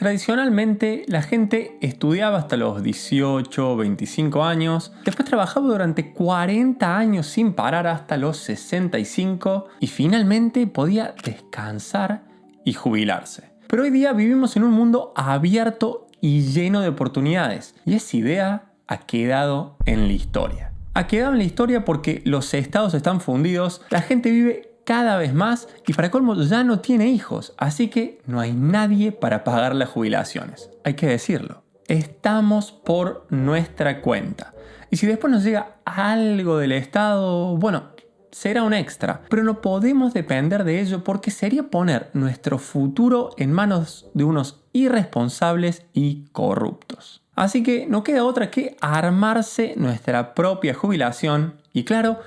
Tradicionalmente, la gente estudiaba hasta los 18 o 25 años, después trabajaba durante 40 años sin parar hasta los 65 y finalmente podía descansar y jubilarse. Pero hoy día vivimos en un mundo abierto y lleno de oportunidades, y esa idea ha quedado en la historia. Ha quedado en la historia porque los estados están fundidos, la gente vive cada vez más y para colmo ya no tiene hijos, así que no hay nadie para pagar las jubilaciones. Hay que decirlo. Estamos por nuestra cuenta. Y si después nos llega algo del Estado, bueno, será un extra. Pero no podemos depender de ello porque sería poner nuestro futuro en manos de unos irresponsables y corruptos. Así que no queda otra que armarse nuestra propia jubilación y claro,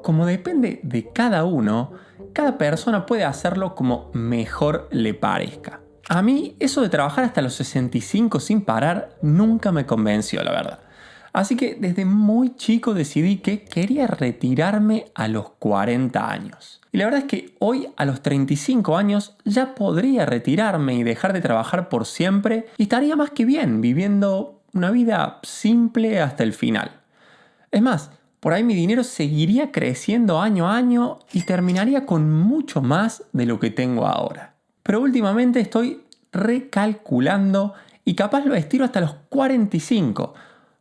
como depende de cada uno, cada persona puede hacerlo como mejor le parezca. A mí eso de trabajar hasta los 65 sin parar nunca me convenció, la verdad. Así que desde muy chico decidí que quería retirarme a los 40 años. Y la verdad es que hoy a los 35 años ya podría retirarme y dejar de trabajar por siempre y estaría más que bien viviendo una vida simple hasta el final. Es más, por ahí mi dinero seguiría creciendo año a año y terminaría con mucho más de lo que tengo ahora. Pero últimamente estoy recalculando y capaz lo estiro hasta los 45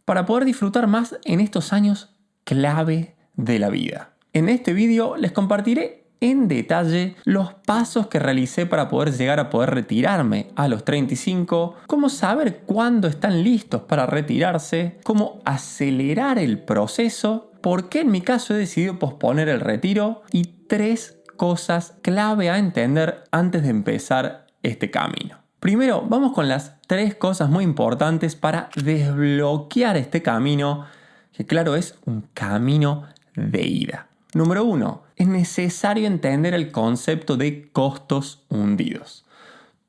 para poder disfrutar más en estos años clave de la vida. En este vídeo les compartiré en detalle los pasos que realicé para poder llegar a poder retirarme a los 35, cómo saber cuándo están listos para retirarse, cómo acelerar el proceso, por qué en mi caso he decidido posponer el retiro y 3 cosas clave a entender antes de empezar este camino. Primero, vamos con las 3 cosas muy importantes para desbloquear este camino, que claro es un camino de ida. Número 1. Es necesario entender el concepto de costos hundidos.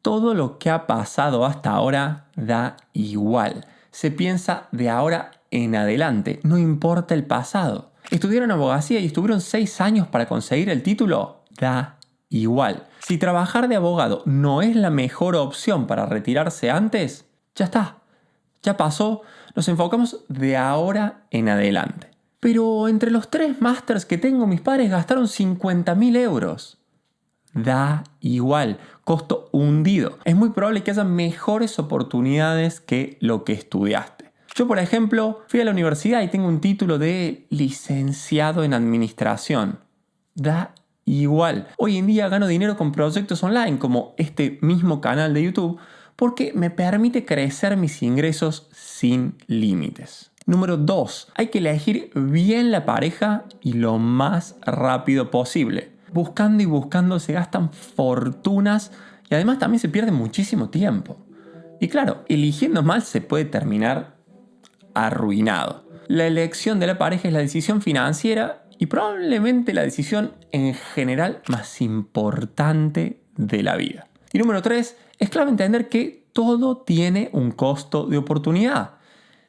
Todo lo que ha pasado hasta ahora da igual. Se piensa de ahora en adelante, no importa el pasado. ¿Estudiaron abogacía y estuvieron 6 años para conseguir el título? Da igual. Si trabajar de abogado no es la mejor opción para retirarse antes, ya está. Ya pasó, nos enfocamos de ahora en adelante. Pero entre los 3 másters que tengo, mis padres gastaron 50.000 euros. Da igual, costo hundido. Es muy probable que haya mejores oportunidades que lo que estudiaste. Yo, por ejemplo, fui a la universidad y tengo un título de licenciado en administración. Da igual. Hoy en día gano dinero con proyectos online como este mismo canal de YouTube porque me permite crecer mis ingresos sin límites. Número 2. Hay que elegir bien la pareja y lo más rápido posible. Buscando y buscando se gastan fortunas y además también se pierde muchísimo tiempo. Y claro, eligiendo mal se puede terminar arruinado. La elección de la pareja es la decisión financiera y probablemente la decisión en general más importante de la vida. Y número 3. Es clave entender que todo tiene un costo de oportunidad.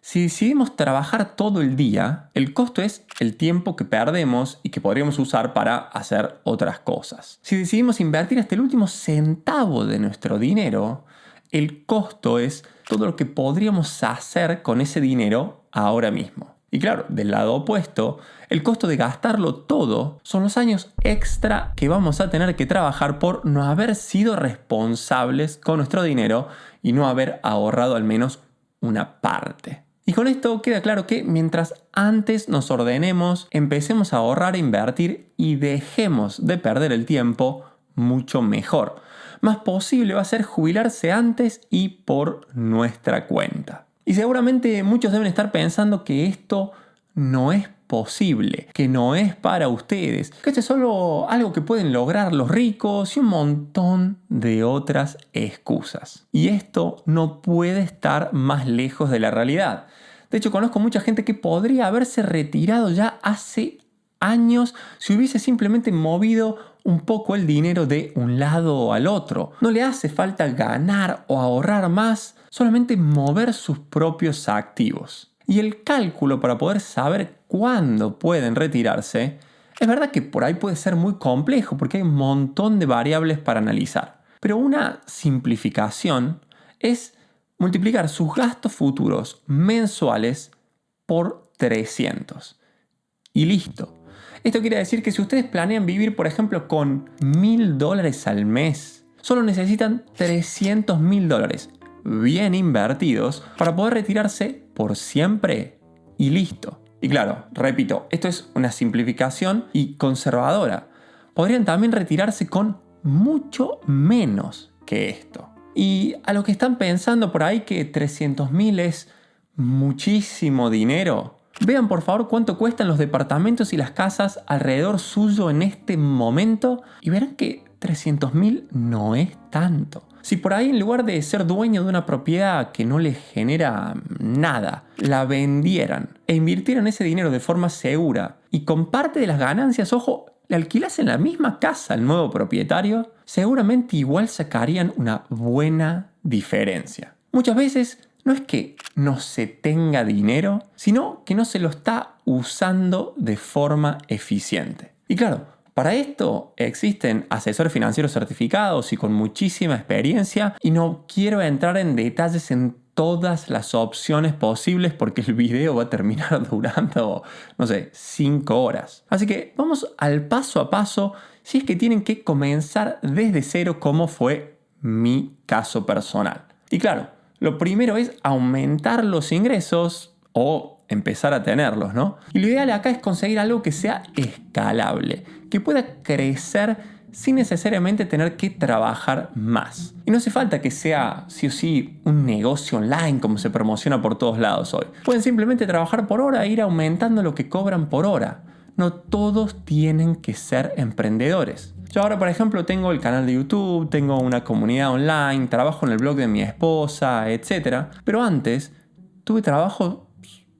Si decidimos trabajar todo el día, el costo es el tiempo que perdemos y que podríamos usar para hacer otras cosas. Si decidimos invertir hasta el último centavo de nuestro dinero, el costo es todo lo que podríamos hacer con ese dinero ahora mismo. Y claro, del lado opuesto, el costo de gastarlo todo son los años extra que vamos a tener que trabajar por no haber sido responsables con nuestro dinero y no haber ahorrado al menos una parte. Y con esto queda claro que mientras antes nos ordenemos, empecemos a ahorrar e invertir y dejemos de perder el tiempo, mucho mejor. Más posible va a ser jubilarse antes y por nuestra cuenta. Y seguramente muchos deben estar pensando que esto no es posible, que no es para ustedes, que esto es solo algo que pueden lograr los ricos y un montón de otras excusas. Y esto no puede estar más lejos de la realidad. De hecho, conozco mucha gente que podría haberse retirado ya hace años si hubiese simplemente movido un poco el dinero de un lado al otro. No le hace falta ganar o ahorrar más, solamente mover sus propios activos. Y el cálculo para poder saber cuándo pueden retirarse, es verdad que por ahí puede ser muy complejo porque hay un montón de variables para analizar. Pero una simplificación es multiplicar sus gastos futuros mensuales por 300. Y listo. Esto quiere decir que si ustedes planean vivir, por ejemplo, con $1.000 al mes, solo necesitan $300.000 bien invertidos para poder retirarse por siempre y listo. Y claro, repito, esto es una simplificación y conservadora. Podrían también retirarse con mucho menos que esto. Y a los que están pensando por ahí que 300.000 es muchísimo dinero, vean por favor cuánto cuestan los departamentos y las casas alrededor suyo en este momento y verán que 300.000 no es tanto. Si por ahí en lugar de ser dueño de una propiedad que no les genera nada, la vendieran e invirtieran ese dinero de forma segura y con parte de las ganancias, ojo, le alquilasen la misma casa al nuevo propietario, seguramente igual sacarían una buena diferencia. Muchas veces no es que no se tenga dinero, sino que no se lo está usando de forma eficiente. Y claro, para esto existen asesores financieros certificados y con muchísima experiencia y no quiero entrar en detalles en todas las opciones posibles porque el video va a terminar durando, 5 horas. Así que vamos al paso a paso si es que tienen que comenzar desde cero como fue mi caso personal. Y claro, lo primero es aumentar los ingresos o empezar a tenerlos, ¿no? Y lo ideal acá es conseguir algo que sea escalable, que pueda crecer sin necesariamente tener que trabajar más. Y no hace falta que sea sí o sí un negocio online como se promociona por todos lados hoy. Pueden simplemente trabajar por hora e ir aumentando lo que cobran por hora. No todos tienen que ser emprendedores. Yo ahora, por ejemplo, tengo el canal de YouTube, tengo una comunidad online, trabajo en el blog de mi esposa, etc. Pero antes tuve trabajos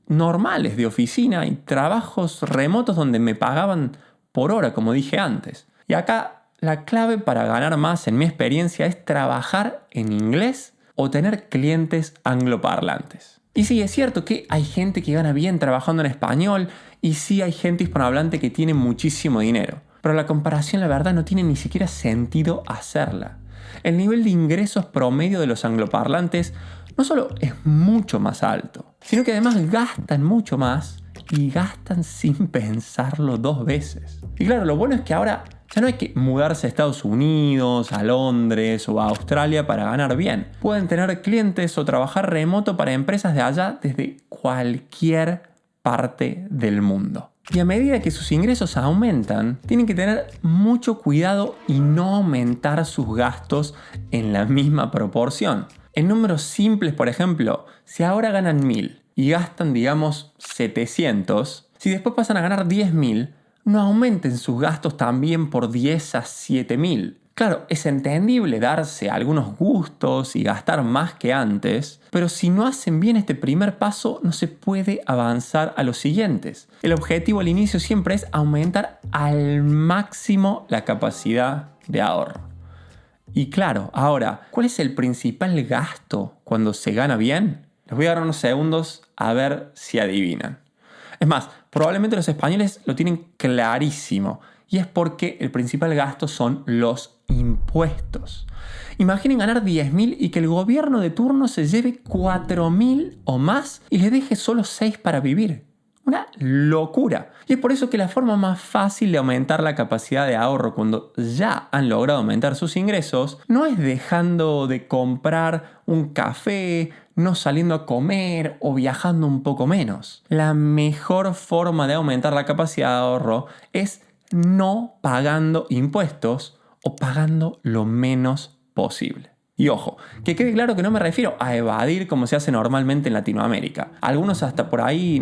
normales de oficina y trabajos remotos donde me pagaban por hora, como dije antes. Y acá la clave para ganar más, en mi experiencia, es trabajar en inglés o tener clientes angloparlantes. Y sí, es cierto que hay gente que gana bien trabajando en español y sí hay gente hispanohablante que tiene muchísimo dinero. Pero la comparación, la verdad, no tiene ni siquiera sentido hacerla. El nivel de ingresos promedio de los angloparlantes no solo es mucho más alto, sino que además gastan mucho más y gastan sin pensarlo 2 veces. Y claro, lo bueno es que ahora ya no hay que mudarse a Estados Unidos, a Londres o a Australia para ganar bien. Pueden tener clientes o trabajar remoto para empresas de allá desde cualquier parte del mundo. Y a medida que sus ingresos aumentan, tienen que tener mucho cuidado y no aumentar sus gastos en la misma proporción. En números simples, por ejemplo, si ahora ganan 1.000 y gastan, digamos, 700, si después pasan a ganar 10.000, no aumenten sus gastos también por 10 a 7.000. Claro, es entendible darse algunos gustos y gastar más que antes, pero si no hacen bien este primer paso, no se puede avanzar a los siguientes. El objetivo al inicio siempre es aumentar al máximo la capacidad de ahorro. Y claro, ahora, ¿cuál es el principal gasto cuando se gana bien? Les voy a dar unos segundos a ver si adivinan. Es más, probablemente los españoles lo tienen clarísimo. Y es porque el principal gasto son los impuestos. Imaginen ganar 10.000 y que el gobierno de turno se lleve 4.000 o más y les deje solo 6 para vivir. Una locura. Y es por eso que la forma más fácil de aumentar la capacidad de ahorro cuando ya han logrado aumentar sus ingresos no es dejando de comprar un café, no saliendo a comer o viajando un poco menos. La mejor forma de aumentar la capacidad de ahorro es no pagando impuestos o pagando lo menos posible. Y ojo, que quede claro que no me refiero a evadir como se hace normalmente en Latinoamérica. Algunos hasta por ahí,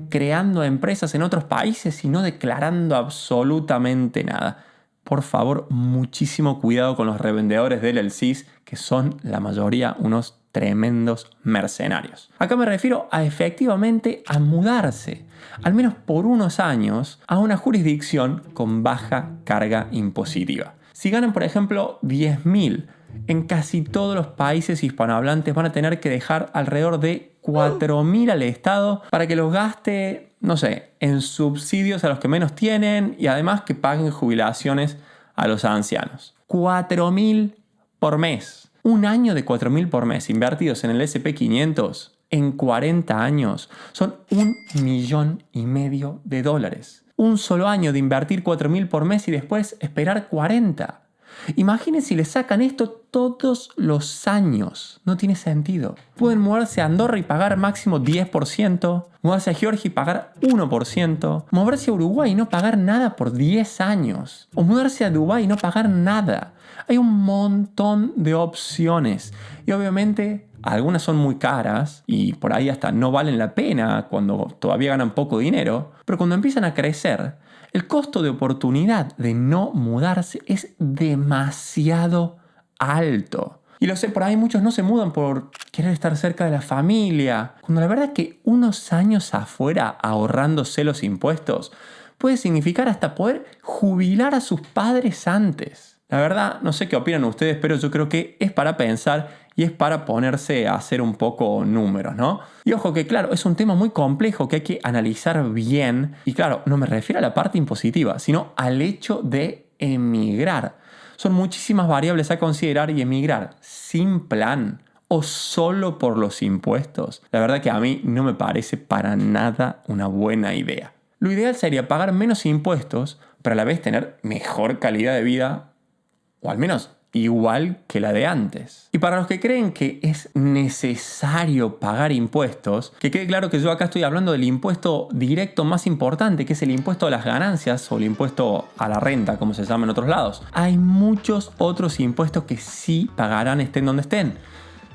creando empresas en otros países y no declarando absolutamente nada. Por favor, muchísimo cuidado con los revendedores del LLCs, que son la mayoría unos tremendos mercenarios. Acá me refiero a efectivamente a mudarse, al menos por unos años, a una jurisdicción con baja carga impositiva. Si ganan, por ejemplo, 10.000, en casi todos los países hispanohablantes van a tener que dejar alrededor de 4.000 al Estado para que los gaste, en subsidios a los que menos tienen y además que paguen jubilaciones a los ancianos. 4.000 por mes. Un año de 4.000 por mes invertidos en el S&P 500 en 40 años son $1,500,000. Un solo año de invertir 4.000 por mes y después esperar 40. Imaginen si le sacan esto todos los años. No tiene sentido. Pueden mudarse a Andorra y pagar máximo 10%, mudarse a Georgia y pagar 1%, moverse a Uruguay y no pagar nada por 10 años, o mudarse a Dubái y no pagar nada. Hay un montón de opciones y obviamente algunas son muy caras y por ahí hasta no valen la pena cuando todavía ganan poco dinero, pero cuando empiezan a crecer, el costo de oportunidad de no mudarse es demasiado alto. Y lo sé, por ahí muchos no se mudan por querer estar cerca de la familia, cuando la verdad es que unos años afuera ahorrándose los impuestos puede significar hasta poder jubilar a sus padres antes. La verdad, no sé qué opinan ustedes, pero yo creo que es para pensar y es para ponerse a hacer un poco números, ¿no? Y ojo que claro, es un tema muy complejo que hay que analizar bien. Y claro, no me refiero a la parte impositiva, sino al hecho de emigrar. Son muchísimas variables a considerar y emigrar sin plan o solo por los impuestos. La verdad que a mí no me parece para nada una buena idea. Lo ideal sería pagar menos impuestos, pero a la vez tener mejor calidad de vida, o al menos igual que la de antes. Y para los que creen que es necesario pagar impuestos, que quede claro que yo acá estoy hablando del impuesto directo más importante, que es el impuesto a las ganancias o el impuesto a la renta, como se llama en otros lados. Hay muchos otros impuestos que sí pagarán estén donde estén.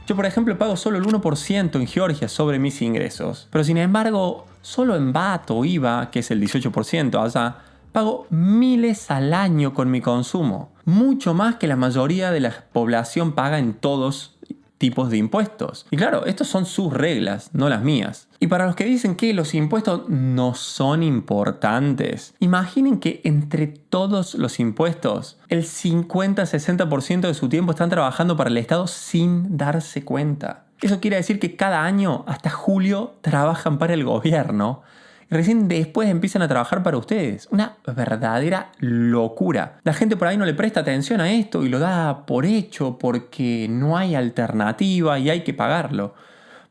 Yo, por ejemplo, pago solo el 1% en Georgia sobre mis ingresos, pero sin embargo, solo en VAT o IVA, que es el 18% allá, pago miles al año con mi consumo. Mucho más que la mayoría de la población paga en todos tipos de impuestos. Y claro, estas son sus reglas, no las mías. Y para los que dicen que los impuestos no son importantes, imaginen que entre todos los impuestos, el 50-60% de su tiempo están trabajando para el Estado sin darse cuenta. Eso quiere decir que cada año, hasta julio, trabajan para el gobierno. Y recién después empiezan a trabajar para ustedes. Una verdadera locura. La gente por ahí no le presta atención a esto y lo da por hecho porque no hay alternativa y hay que pagarlo.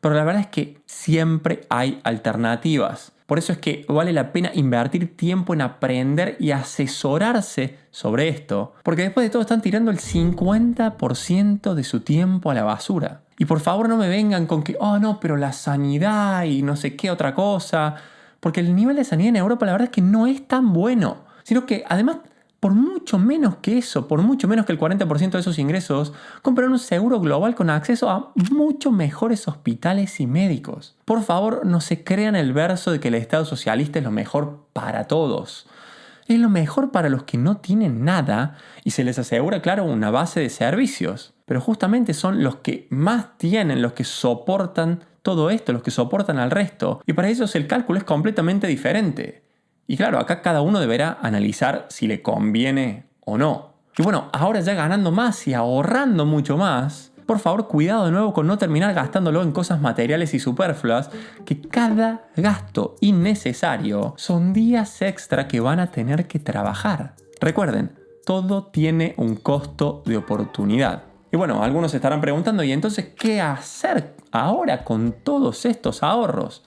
Pero la verdad es que siempre hay alternativas. Por eso es que vale la pena invertir tiempo en aprender y asesorarse sobre esto. Porque después de todo están tirando el 50% de su tiempo a la basura. Y por favor no me vengan con que, oh no, pero la sanidad y no sé qué otra cosa. Porque el nivel de sanidad en Europa la verdad es que no es tan bueno. Sino que además, por mucho menos que eso, por mucho menos que el 40% de esos ingresos, compran un seguro global con acceso a mucho mejores hospitales y médicos. Por favor, no se crean el verso de que el Estado socialista es lo mejor para todos. Es lo mejor para los que no tienen nada y se les asegura, claro, una base de servicios. Pero justamente son los que más tienen, los que soportan todo esto, los que soportan al resto. Y para ellos el cálculo es completamente diferente. Y claro, acá cada uno deberá analizar si le conviene o no. Y bueno, ahora ya ganando más y ahorrando mucho más, por favor cuidado de nuevo con no terminar gastándolo en cosas materiales y superfluas, que cada gasto innecesario son días extra que van a tener que trabajar. Recuerden, todo tiene un costo de oportunidad. Y bueno, algunos se estarán preguntando, ¿y entonces qué hacer ahora con todos estos ahorros?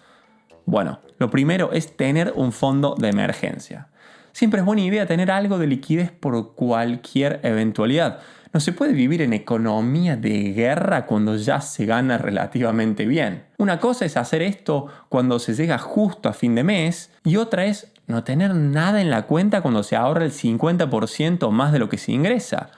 Bueno, lo primero es tener un fondo de emergencia. Siempre es buena idea tener algo de liquidez por cualquier eventualidad. No se puede vivir en economía de guerra cuando ya se gana relativamente bien. Una cosa es hacer esto cuando se llega justo a fin de mes y otra es no tener nada en la cuenta cuando se ahorra el 50% más de lo que se ingresa.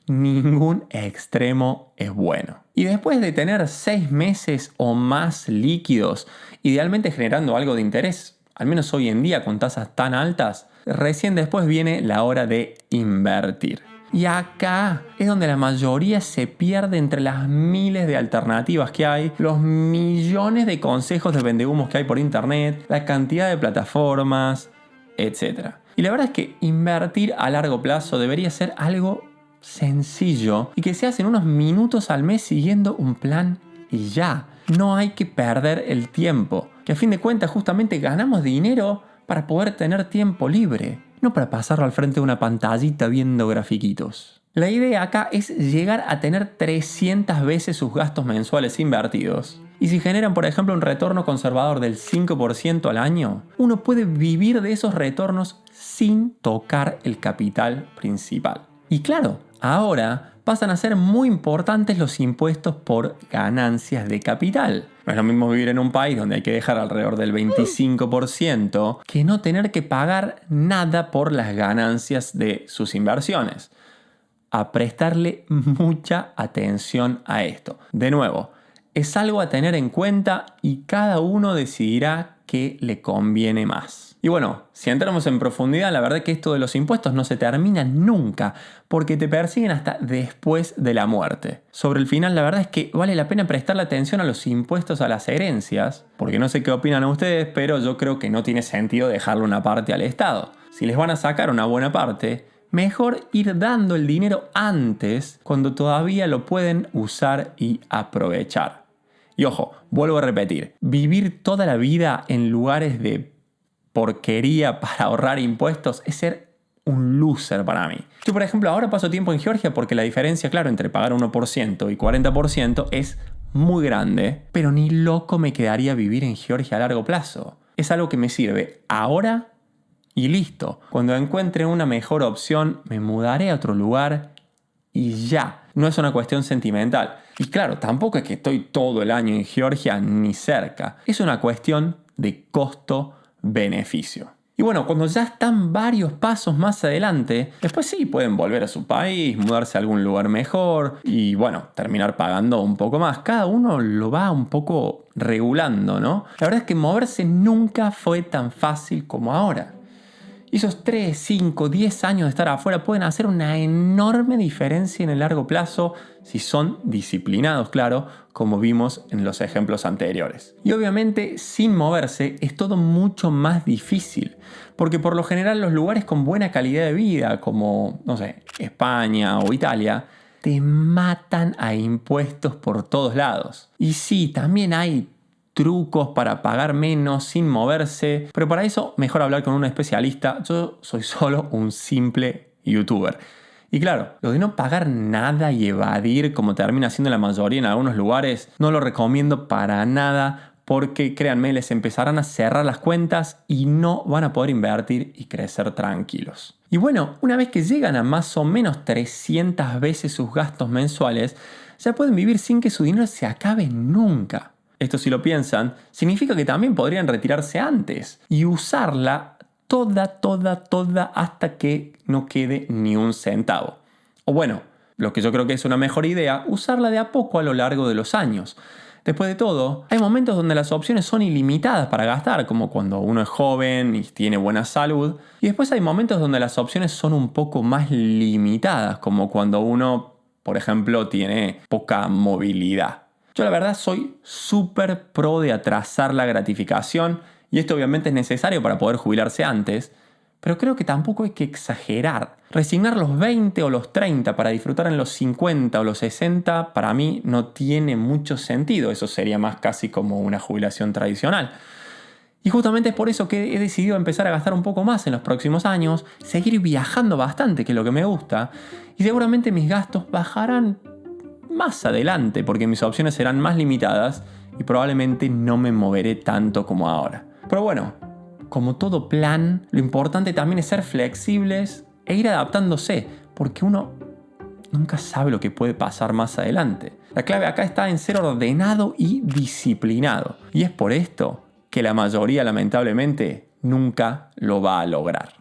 Ningún extremo es bueno. Y después de tener 6 meses o más líquidos, idealmente generando algo de interés, al menos hoy en día con tasas tan altas, recién después viene la hora de invertir. Y acá es donde la mayoría se pierde entre las miles de alternativas que hay, los millones de consejos de vendehumos que hay por internet, la cantidad de plataformas, etc. Y la verdad es que invertir a largo plazo debería ser algo sencillo y que se hace en unos minutos al mes siguiendo un plan y ya. No hay que perder el tiempo, que a fin de cuentas justamente ganamos dinero para poder tener tiempo libre, no para pasarlo al frente de una pantallita viendo grafiquitos. La idea acá es llegar a tener 300 veces sus gastos mensuales invertidos. Y si generan, por ejemplo, un retorno conservador del 5% al año, uno puede vivir de esos retornos sin tocar el capital principal. Y claro, ahora pasan a ser muy importantes los impuestos por ganancias de capital. No es lo mismo vivir en un país donde hay que dejar alrededor del 25% que no tener que pagar nada por las ganancias de sus inversiones. A prestarle mucha atención a esto. De nuevo, es algo a tener en cuenta y cada uno decidirá qué le conviene más. Y bueno, si entramos en profundidad, la verdad es que esto de los impuestos no se termina nunca, porque te persiguen hasta después de la muerte. Sobre el final, la verdad es que vale la pena prestarle atención a los impuestos a las herencias, porque no sé qué opinan ustedes, pero yo creo que no tiene sentido dejarle una parte al Estado. Si les van a sacar una buena parte, mejor ir dando el dinero antes, cuando todavía lo pueden usar y aprovechar. Y ojo, vuelvo a repetir, vivir toda la vida en lugares de porquería para ahorrar impuestos es ser un loser para mí. Yo, por ejemplo, ahora paso tiempo en Georgia porque la diferencia, claro, entre pagar 1% y 40% es muy grande, pero ni loco me quedaría vivir en Georgia a largo plazo. Es algo que me sirve ahora y listo. Cuando encuentre una mejor opción, me mudaré a otro lugar y ya. No es una cuestión sentimental. Y claro, tampoco es que estoy todo el año en Georgia ni cerca. Es una cuestión de costo-beneficio. Y bueno, cuando ya están varios pasos más adelante, después sí pueden volver a su país, mudarse a algún lugar mejor y bueno, terminar pagando un poco más. Cada uno lo va un poco regulando, ¿no? La verdad es que moverse nunca fue tan fácil como ahora. Y esos 3, 5, 10 años de estar afuera pueden hacer una enorme diferencia en el largo plazo si son disciplinados, claro, como vimos en los ejemplos anteriores. Y obviamente sin moverse es todo mucho más difícil, porque por lo general los lugares con buena calidad de vida, como, no sé, España o Italia, te matan a impuestos por todos lados. Y sí, también hay trucos para pagar menos sin moverse, pero para eso mejor hablar con un especialista. Yo soy solo un simple youtuber. Y claro, lo de no pagar nada y evadir como termina siendo la mayoría en algunos lugares, no lo recomiendo para nada porque créanme, les empezarán a cerrar las cuentas y no van a poder invertir y crecer tranquilos. Y bueno, una vez que llegan a más o menos 300 veces sus gastos mensuales, ya pueden vivir sin que su dinero se acabe nunca. Esto, si lo piensan, significa que también podrían retirarse antes y usarla toda hasta que no quede ni un centavo. O bueno, lo que yo creo que es una mejor idea, usarla de a poco a lo largo de los años. Después de todo, hay momentos donde las opciones son ilimitadas para gastar, como cuando uno es joven y tiene buena salud. Y después hay momentos donde las opciones son un poco más limitadas, como cuando uno, por ejemplo, tiene poca movilidad. Yo la verdad soy súper pro de atrasar la gratificación y esto obviamente es necesario para poder jubilarse antes, pero creo que tampoco hay que exagerar. Resignar los 20 o los 30 para disfrutar en los 50 o los 60 para mí no tiene mucho sentido, eso sería más casi como una jubilación tradicional. Y justamente es por eso que he decidido empezar a gastar un poco más en los próximos años, seguir viajando bastante, que es lo que me gusta, y seguramente mis gastos bajarán más adelante porque mis opciones serán más limitadas y probablemente no me moveré tanto como ahora. Pero bueno, como todo plan, lo importante también es ser flexibles e ir adaptándose, porque uno nunca sabe lo que puede pasar más adelante. La clave acá está en ser ordenado y disciplinado, y es por esto que la mayoría lamentablemente nunca lo va a lograr.